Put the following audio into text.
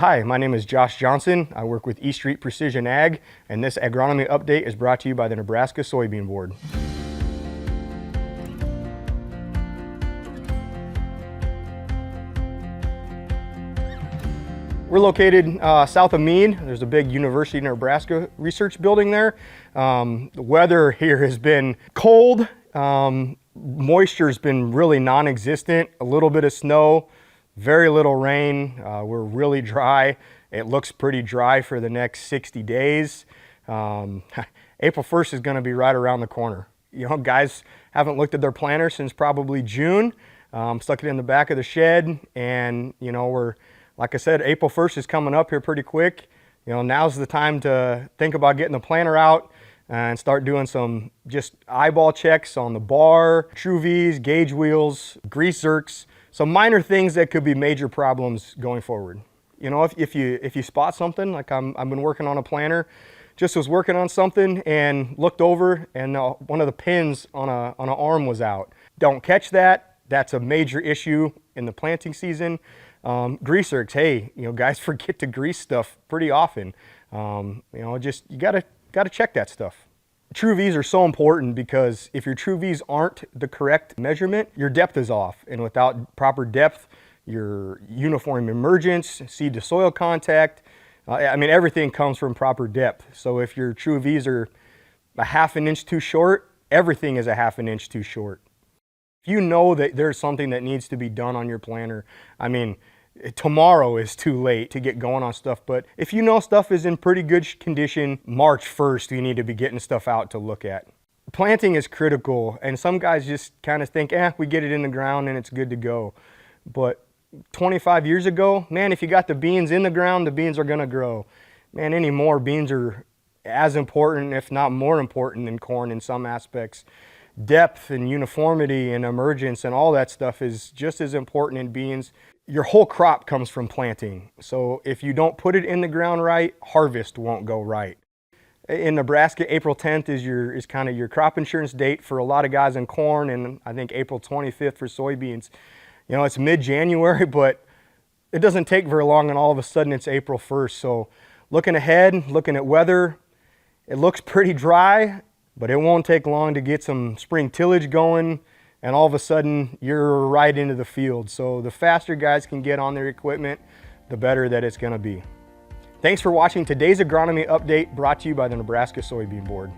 Hi, my name is Josh Johnson. I work with E Street Precision Ag, and this agronomy update is brought to you by the Nebraska Soybean Board. We're located south of Mead. There's a big University of Nebraska research building there. The weather here has been cold. Moisture's been really non-existent. A little bit of snow, very little rain. We're really dry. It looks pretty dry for the next 60 days. April 1st is going to be right around the corner. You know, guys haven't looked at their planter since probably June. Stuck it in the back of the shed, and you know, like I said, April 1st is coming up here pretty quick. You know, now's the time to think about getting the planter out and start doing some just eyeball checks on the bar, true V's, gauge wheels, grease zerks, some minor things that could be major problems going forward. You know, if you spot something, like I've been working on a planter, just was working on something and looked over, and one of the pins on an arm was out. Don't catch that. That's a major issue in the planting season. Grease zerks, hey, you know, guys forget to grease stuff pretty often. You know, you gotta check that stuff. True V's are so important because if your true V's aren't the correct measurement, your depth is off. And without proper depth, your uniform emergence, seed to soil contact, I mean, everything comes from proper depth. So if your true V's are a ½ an inch too short, everything is a ½ an inch too short. If you know that there's something that needs to be done on your planter, I mean, tomorrow is too late to get going on stuff, but if you know stuff is in pretty good condition, March 1st, you need to be getting stuff out to look at. Planting is critical, and some guys just kind of think, we get it in the ground and it's good to go. But 25 years ago, man, if you got the beans in the ground, the beans are gonna grow. Man, anymore, beans are as important, if not more important than corn in some aspects. Depth and uniformity and emergence and all that stuff is just as important in beans. Your whole crop comes from planting. So if you don't put it in the ground right, harvest won't go right. In Nebraska, April 10th is kind of your crop insurance date for a lot of guys in corn, and I think April 25th for soybeans. You know, it's mid-January, but it doesn't take very long, and all of a sudden it's April 1st. So looking ahead, looking at weather, it looks pretty dry, but it won't take long to get some spring tillage going, and all of a sudden you're right into the field. So the faster guys can get on their equipment, the better that it's gonna be. Thanks for watching today's agronomy update, brought to you by the Nebraska Soybean Board.